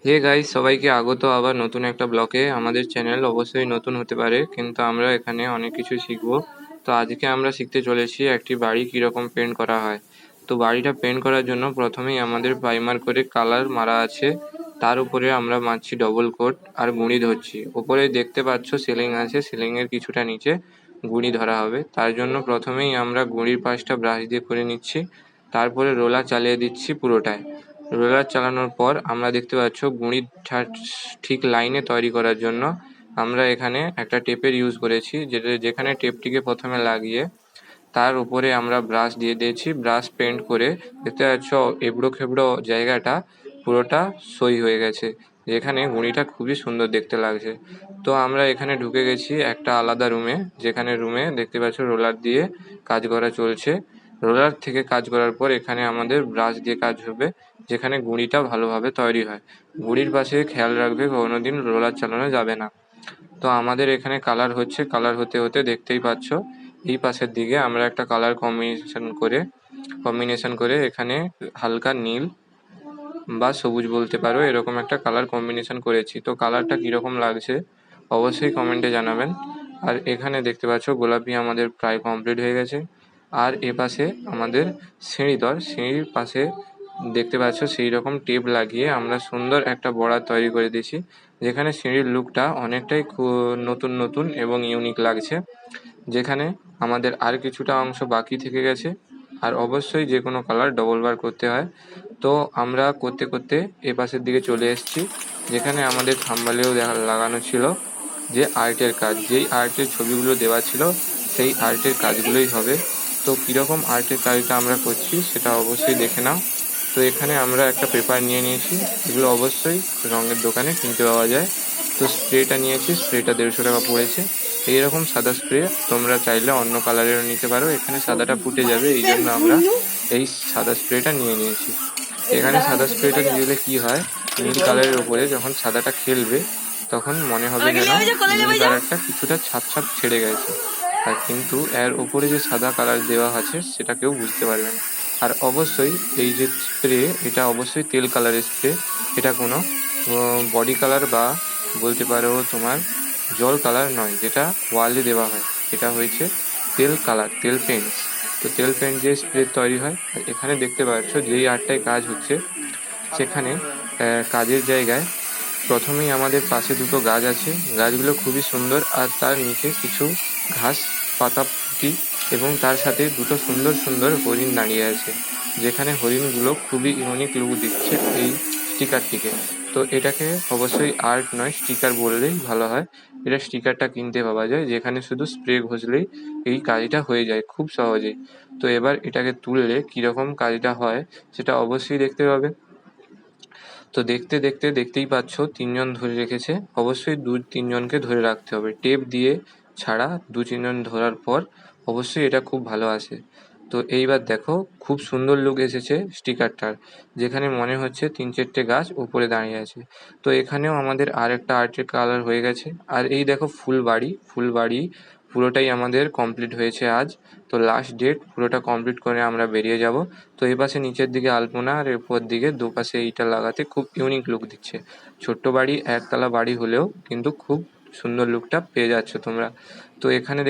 Hey guys, সবাইকে আগত আবার নতুন একটা ব্লকে। আমাদের চ্যানেল অবশ্যই নতুন হতে পারে, কিন্তু আমরা এখানে অনেক কিছু শিখবো। তো আজকে আমরা শিখতে চলেছি একটি বাড়ি কীরকম পেন্ট করা হয়। তো বাড়িটা পেন্ট করার জন্য প্রথমেই আমাদের প্রাইমার করে কালার মারা আছে, তার উপরে আমরা মারছি ডবল কোট আর গুঁড়ি ধরছি। ওপরে দেখতে পাচ্ছ সিলিং আছে, সিলিংয়ের কিছুটা নিচে গুঁড়ি ধরা হবে। তার জন্য প্রথমেই আমরা গুঁড়ির পাশটা ব্রাশ দিয়ে করে নিচ্ছি, তারপরে রোলার চালিয়ে দিচ্ছি পুরোটায়। রোলার চালানোর পর আমরা দেখতে পাচ্ছ গুঁড়ির ঠিক লাইনে তৈরি করার জন্য আমরা এখানে একটা টেপের ইউজ করেছি, যেখানে টেপটিকে প্রথমে লাগিয়ে তার উপরে আমরা ব্রাশ দিয়ে দিয়েছি। ব্রাশ পেন্ট করে দেখতে পাচ্ছ এবড়ো খেবড়ো জায়গাটা পুরোটা সই হয়ে গেছে, যেখানে গুঁড়িটা খুবই সুন্দর দেখতে লাগছে। তো আমরা এখানে ঢুকে গেছি একটা আলাদা রুমে, যেখানে রুমে দেখতে পাচ্ছ রোলার দিয়ে কাজ করা চলছে। রোলার থেকে কাজ করার পর এখানে আমাদের ব্রাশ দিয়ে কাজ হবে, যেখানে গুঁড়িটা ভালোভাবে তৈরি হয়। গুঁড়ির পাশে খেয়াল রাখবে কোনোদিন রোলার চালানো যাবে না। তো আমাদের এখানে কালার হচ্ছে, কালার হতে হতে দেখতেই পাচ্ছ এই পাশের দিকে আমরা একটা কালার কম্বিনেশন করে এখানে হালকা নীল বা সবুজ বলতে পারো, এরকম একটা কালার কম্বিনেশন করেছি। তো কালারটা কীরকম লাগছে অবশ্যই কমেন্টে জানাবেন। আর এখানে দেখতে পাচ্ছ গোলাপি আমাদের প্রায় কমপ্লিট হয়ে গেছে। আর এপাশে আমাদের সিঁড়ির পাশে দেখতে পাচ্ছ সেই রকম টেপ লাগিয়ে আমরা সুন্দর একটা বর্ডার তৈরি করে দিয়েছি, যেখানে সিঁড়ির লুকটা অনেকটাই নতুন নতুন এবং ইউনিক লাগছে। যেখানে আমাদের আর কিছুটা অংশ বাকি থেকে গেছে, আর অবশ্যই যে কোনো কালার ডবল বার করতে হয়। তো আমরা করতে করতে এপাশের দিকে চলে এসেছি, যেখানে আমাদের থাম্বনেলেও লাগানো ছিল যে আর্টের কাজ, যেই আর্টের ছবিগুলো দেওয়া ছিল সেই আর্টের কাজগুলোই হবে। তো কীরকম আর্টের কাজটা আমরা করছি সেটা অবশ্যই দেখে নাও। তো এখানে আমরা একটা পেপার নিয়ে নিয়েছি, এগুলো অবশ্যই রঙের দোকানে কিনতে পাওয়া যায়। তো স্প্রেটা নিয়েছি, স্প্রেটা 150 টাকা পড়েছে। এইরকম সাদা স্প্রে তোমরা চাইলে অন্য কালারেরও নিতে পারো, এখানে সাদাটা ফুটে যাবে এই জন্য আমরা এই সাদা স্প্রেটা নিয়ে নিয়েছি। এখানে সাদা স্প্রেটা দিলে কি হয়, নীল কালারের ওপরে যখন সাদাটা খেলবে তখন মনে হবে যেন নীল কালারটা কিছুটা ছাপ ছাপ ছেড়ে গেছে, আর কিন্তু এর ওপরে যে সাদা কালার দেওয়া আছে সেটা কেউ বুঝতে পারবে না। আর অবশ্যই এই যে স্প্রে, এটা অবশ্যই তেল কালারের স্প্রে, এটা কোনো বডি কালার বা বলতে পারো তোমার জল কালার নয়, যেটা ওয়ালে দেওয়া হয়। এটা হয়েছে তেল কালার, তেল পেন্টস। তো তেল পেন্ট যে স্প্রে তৈরি হয়। আর এখানে দেখতে পাচ্ছ যেই আর্টটায় কাজ হচ্ছে সেখানে কাজের জায়গায় প্রথমেই আমাদের পাশে দুটো গাছ আছে, গাছগুলো খুবই সুন্দর, আর তার নিচে কিছু ঘাস পাতা পুঁটি এবং তার সাথে দুটো সুন্দর সুন্দর হরিণ দাঁড়িয়ে আছে, যেখানে হরিণগুলো খুবই ইউনিক লুক দিচ্ছে এই স্টিকারটিকে। তো এটাকে অবশ্যই আর্ট নয়, স্টিকার বললেই ভালো হয়। এটা স্টিকারটা কিনতে পাওয়া যায়, যেখানে শুধু স্প্রে ঘষলেই এই কাজটা হয়ে যায় খুব সহজেই। তো এবার এটাকে তুললে কীরকম কাজটা হয় সেটা অবশ্যই দেখতে পাবে। তো দেখতে দেখতে দেখতেই পাচ্ছ 3 জন ধরে রেখেছে, অবশ্যই 2-3 জনকে ধরে রাখতে হবে। টেপ দিয়ে ছাড়া 2-3 জন ধরার পর অবশ্যই এটা খুব ভালো আসে। তো এইবার দেখো খুব সুন্দর লুক এসেছে স্টিকারটার, যেখানে মনে হচ্ছে 3-4টে গাছ উপরে দাঁড়িয়ে আছে। তো এখানেও আমাদের আরেকটা আর্টের কালার হয়ে গেছে। আর এই দেখো ফুলবাড়ি পুরোটাই আমাদের কমপ্লিট হয়েছে আজ। তো লাস্ট ডেট, পুরোটা কমপ্লিট করে আমরা বেরিয়ে যাব। তো এই পাশে নিচের দিকে আলপনা, আর উপর দিকে দুপাশে এইটা লাগাতে খুব ইউনিক লুক দিচ্ছে। ছোট্ট বাড়ি, একতলা বাড়ি হলেও কিন্তু খুব সুন্দর লুকটা পেয়ে যাচ্ছ তোমরা। তো এখানে